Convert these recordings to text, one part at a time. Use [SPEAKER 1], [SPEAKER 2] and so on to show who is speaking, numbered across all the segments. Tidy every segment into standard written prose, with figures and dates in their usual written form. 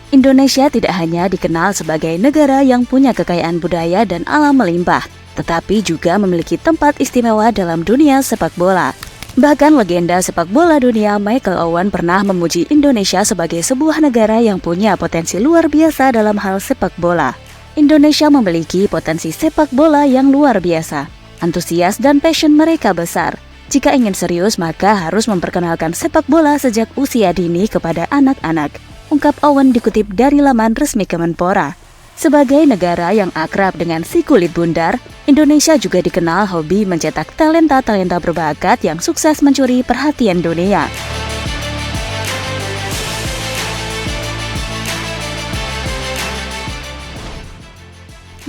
[SPEAKER 1] Indonesia tidak hanya dikenal sebagai negara yang punya kekayaan budaya dan alam melimpah, tetapi juga memiliki tempat istimewa dalam dunia sepak bola. Bahkan legenda sepak bola dunia Michael Owen pernah memuji Indonesia sebagai sebuah negara yang punya potensi luar biasa dalam hal sepak bola. Indonesia memiliki potensi sepak bola yang luar biasa. Antusias dan passion mereka besar. Jika ingin serius, maka harus memperkenalkan sepak bola sejak usia dini kepada anak-anak, ungkap Owen dikutip dari laman resmi Kemenpora. Sebagai negara yang akrab dengan si kulit bundar, Indonesia juga dikenal hobi mencetak talenta-talenta berbakat yang sukses mencuri perhatian dunia.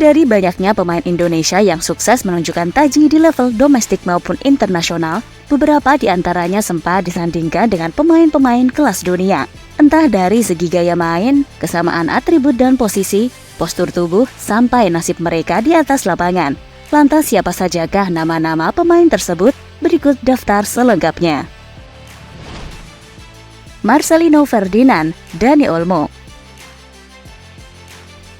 [SPEAKER 1] Dari banyaknya pemain Indonesia yang sukses menunjukkan taji di level domestik maupun internasional, beberapa di antaranya sempat disandingkan dengan pemain-pemain kelas dunia. Entah dari segi gaya main, kesamaan atribut dan posisi, postur tubuh, sampai nasib mereka di atas lapangan. Lantas siapa sajakah nama-nama pemain tersebut? Berikut daftar selengkapnya. Marcelino Ferdinand, Dani Olmo.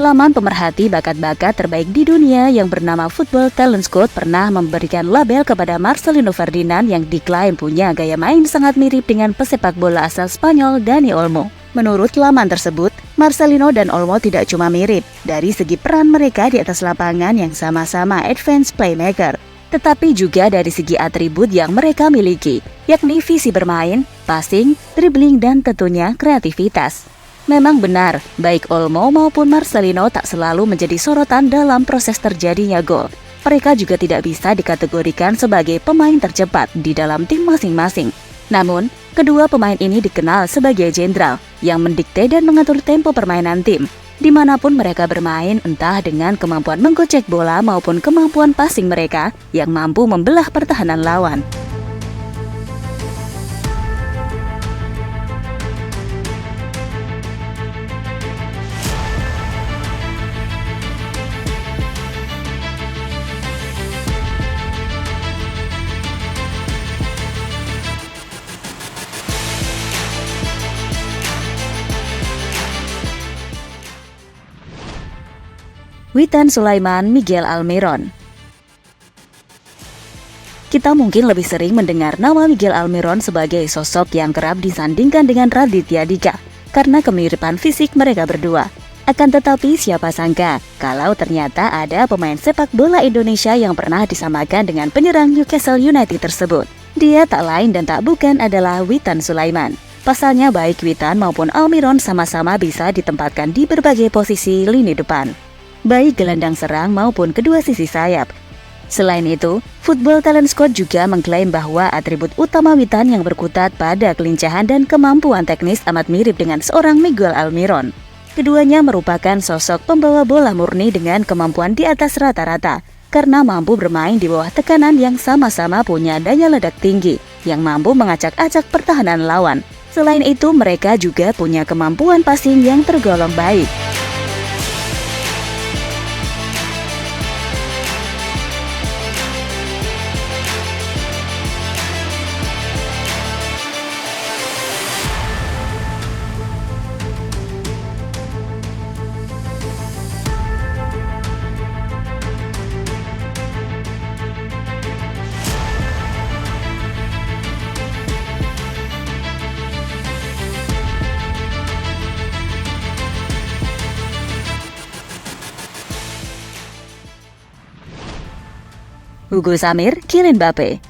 [SPEAKER 1] Laman pemerhati bakat-bakat terbaik di dunia yang bernama Football Talent Scout pernah memberikan label kepada Marcelino Ferdinand yang diklaim punya gaya main sangat mirip dengan pesepak bola asal Spanyol Dani Olmo. Menurut laman tersebut, Marcelino dan Olmo tidak cuma mirip dari segi peran mereka di atas lapangan yang sama-sama advance playmaker, tetapi juga dari segi atribut yang mereka miliki, yakni visi bermain, passing, dribbling, dan tentunya kreativitas. Memang benar, baik Olmo maupun Marcelino tak selalu menjadi sorotan dalam proses terjadinya gol. Mereka juga tidak bisa dikategorikan sebagai pemain tercepat di dalam tim masing-masing. Namun, kedua pemain ini dikenal sebagai jenderal yang mendikte dan mengatur tempo permainan tim. Dimanapun mereka bermain, entah dengan kemampuan menggocek bola maupun kemampuan passing mereka yang mampu membelah pertahanan lawan. Witan Sulaiman, Miguel Almiron. Kita mungkin lebih sering mendengar nama Miguel Almiron sebagai sosok yang kerap disandingkan dengan Raditya Dika karena kemiripan fisik mereka berdua. Akan tetapi siapa sangka kalau ternyata ada pemain sepak bola Indonesia yang pernah disamakan dengan penyerang Newcastle United tersebut. Dia tak lain dan tak bukan adalah Witan Sulaiman. Pasalnya baik Witan maupun Almiron sama-sama bisa ditempatkan di berbagai posisi lini depan, baik gelandang serang maupun kedua sisi sayap. Selain itu, Football Talent Scout juga mengklaim bahwa atribut utama Witan yang berkutat pada kelincahan dan kemampuan teknis amat mirip dengan seorang Miguel Almiron. Keduanya merupakan sosok pembawa bola murni dengan kemampuan di atas rata-rata, karena mampu bermain di bawah tekanan yang sama-sama punya daya ledak tinggi, yang mampu mengacak-acak pertahanan lawan. Selain itu, mereka juga punya kemampuan passing yang tergolong baik. Hugo Samir, Kylian Mbappe.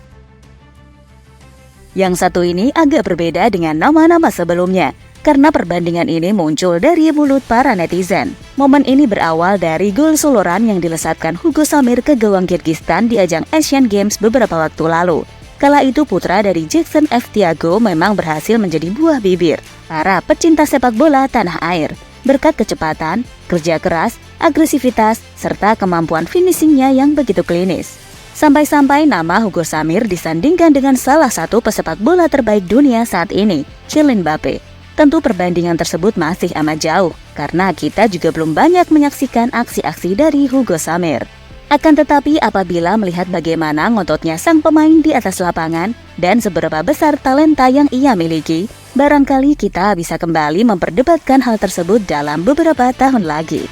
[SPEAKER 1] Yang satu ini agak berbeda dengan nama-nama sebelumnya, karena perbandingan ini muncul dari mulut para netizen. Momen ini berawal dari gol soloran yang dilesatkan Hugo Samir ke gawang Kyrgyzstan di ajang Asian Games beberapa waktu lalu. Kala itu putra dari Jackson F. Thiago memang berhasil menjadi buah bibir para pecinta sepak bola tanah air, berkat kecepatan, kerja keras, agresivitas, serta kemampuan finishingnya yang begitu klinis. Sampai-sampai nama Hugo Samir disandingkan dengan salah satu pesepak bola terbaik dunia saat ini, Kylian Mbappe. Tentu perbandingan tersebut masih amat jauh, karena kita juga belum banyak menyaksikan aksi-aksi dari Hugo Samir. Akan tetapi apabila melihat bagaimana ngototnya sang pemain di atas lapangan dan seberapa besar talenta yang ia miliki, barangkali kita bisa kembali memperdebatkan hal tersebut dalam beberapa tahun lagi.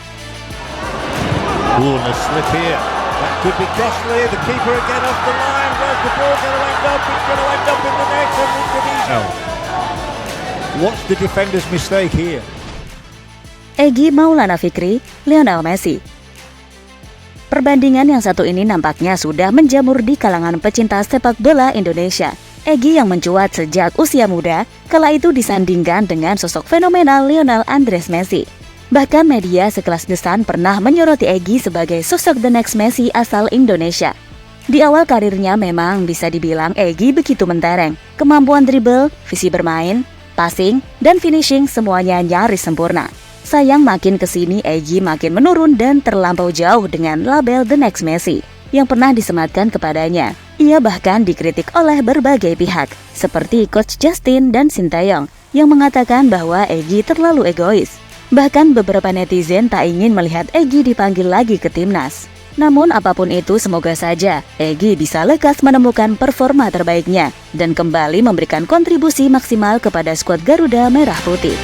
[SPEAKER 1] Egy Maulana Fikri, Lionel Messi. Perbandingan yang satu ini nampaknya sudah menjamur di kalangan pecinta sepak bola Indonesia. Egy yang mencuat sejak usia muda, kala itu disandingkan dengan sosok fenomenal Lionel Andres Messi. Bahkan media sekelas The Sun pernah menyoroti Egy sebagai sosok the next Messi asal Indonesia. Di awal karirnya memang bisa dibilang Egy begitu mentereng. Kemampuan dribble, visi bermain, passing, dan finishing semuanya nyaris sempurna. Sayang makin kesini Egy makin menurun dan terlampau jauh dengan label The Next Messi yang pernah disematkan kepadanya. Ia bahkan dikritik oleh berbagai pihak, seperti Coach Justin dan Sinteyong yang mengatakan bahwa Egy terlalu egois. Bahkan beberapa netizen tak ingin melihat Egy dipanggil lagi ke timnas. Namun apapun itu semoga saja Egy bisa lekas menemukan performa terbaiknya dan kembali memberikan kontribusi maksimal kepada skuad Garuda Merah Putih.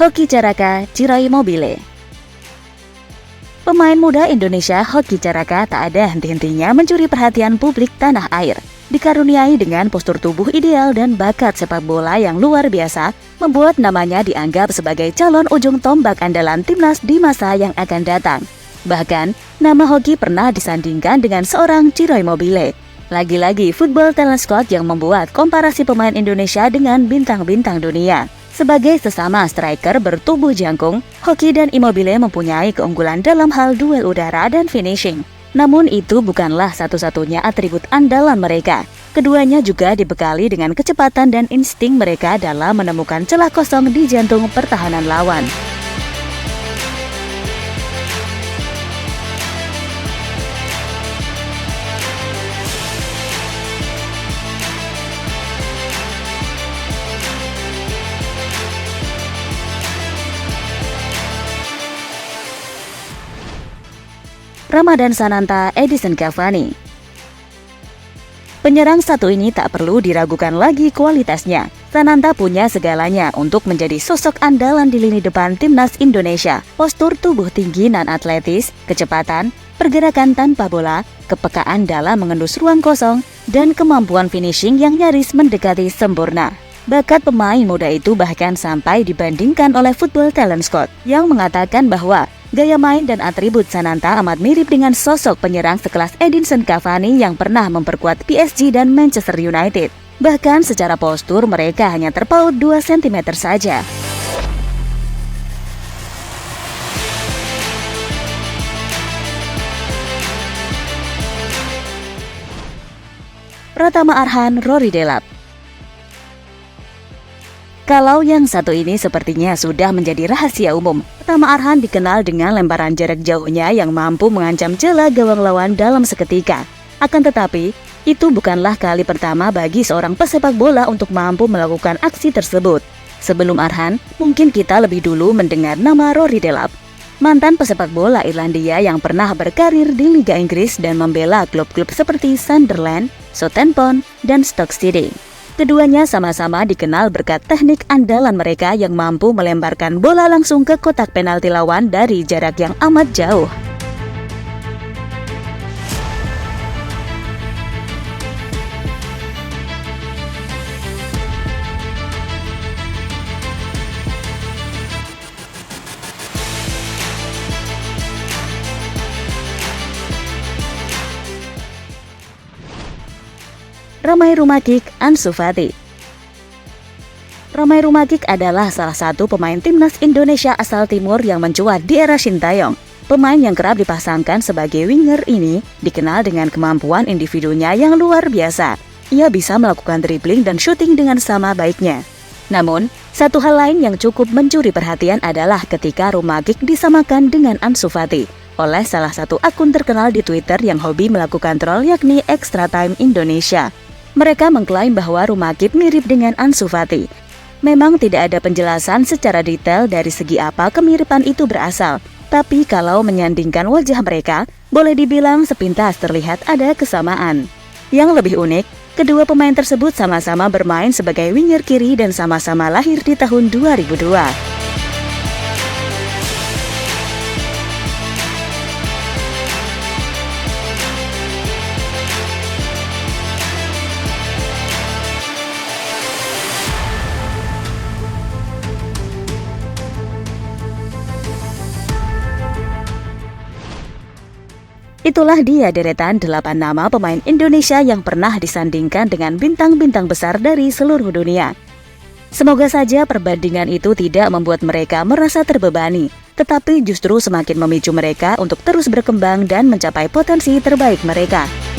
[SPEAKER 1] Hoki Caraka, Ciro Immobile. Pemain muda Indonesia Hoki Caraka tak ada henti-hentinya mencuri perhatian publik tanah air. Dikaruniai dengan postur tubuh ideal dan bakat sepak bola yang luar biasa, membuat namanya dianggap sebagai calon ujung tombak andalan timnas di masa yang akan datang. Bahkan, nama Hoki pernah disandingkan dengan seorang Ciro Immobile. Lagi-lagi Football Talent Squad yang membuat komparasi pemain Indonesia dengan bintang-bintang dunia. Sebagai sesama striker bertubuh jangkung, Hoki dan Immobile mempunyai keunggulan dalam hal duel udara dan finishing. Namun itu bukanlah satu-satunya atribut andalan mereka. Keduanya juga dibekali dengan kecepatan dan insting mereka dalam menemukan celah kosong di jantung pertahanan lawan. Ramadan Sananta, Edinson Cavani. Penyerang satu ini tak perlu diragukan lagi kualitasnya. Sananta punya segalanya untuk menjadi sosok andalan di lini depan timnas Indonesia. Postur tubuh tinggi dan atletis, kecepatan, pergerakan tanpa bola, kepekaan dalam mengendus ruang kosong, dan kemampuan finishing yang nyaris mendekati sempurna. Bakat pemain muda itu bahkan sampai dibandingkan oleh Football Talent Squad yang mengatakan bahwa gaya main dan atribut Sananta amat mirip dengan sosok penyerang sekelas Edinson Cavani yang pernah memperkuat PSG dan Manchester United. Bahkan secara postur mereka hanya terpaut 2 cm saja. Pratama Arhan, Rory Delap. Kalau yang satu ini sepertinya sudah menjadi rahasia umum. Pratama Arhan dikenal dengan lemparan jarak jauhnya yang mampu mengancam celah gawang lawan dalam seketika. Akan tetapi, itu bukanlah kali pertama bagi seorang pesepak bola untuk mampu melakukan aksi tersebut. Sebelum Arhan, mungkin kita lebih dulu mendengar nama Rory Delap, mantan pesepak bola Irlandia yang pernah berkarir di Liga Inggris dan membela klub-klub seperti Sunderland, Southampton, dan Stoke City. Keduanya sama-sama dikenal berkat teknik andalan mereka yang mampu melemparkan bola langsung ke kotak penalti lawan dari jarak yang amat jauh. Romai Rumakik, Ansu Fati. Romai Rumakik adalah salah satu pemain timnas Indonesia asal timur yang mencuat di era Sinteyong. Pemain yang kerap dipasangkan sebagai winger ini dikenal dengan kemampuan individunya yang luar biasa. ia bisa melakukan dribbling dan shooting dengan sama baiknya. Namun, satu hal lain yang cukup mencuri perhatian adalah ketika Romagic disamakan dengan Ansu Fati oleh salah satu akun terkenal di Twitter yang hobi melakukan troll, yakni Extra Time Indonesia. Mereka mengklaim bahwa Romagic mirip dengan Ansu Fati. Memang tidak ada penjelasan secara detail dari segi apa kemiripan itu berasal, tapi kalau menyandingkan wajah mereka, boleh dibilang sepintas terlihat ada kesamaan. Yang lebih unik, kedua pemain tersebut sama-sama bermain sebagai winger kiri dan sama-sama lahir di tahun 2002. Itulah dia deretan 8 nama pemain Indonesia yang pernah disandingkan dengan bintang-bintang besar dari seluruh dunia. Semoga saja perbandingan itu tidak membuat mereka merasa terbebani, tetapi justru semakin memicu mereka untuk terus berkembang dan mencapai potensi terbaik mereka.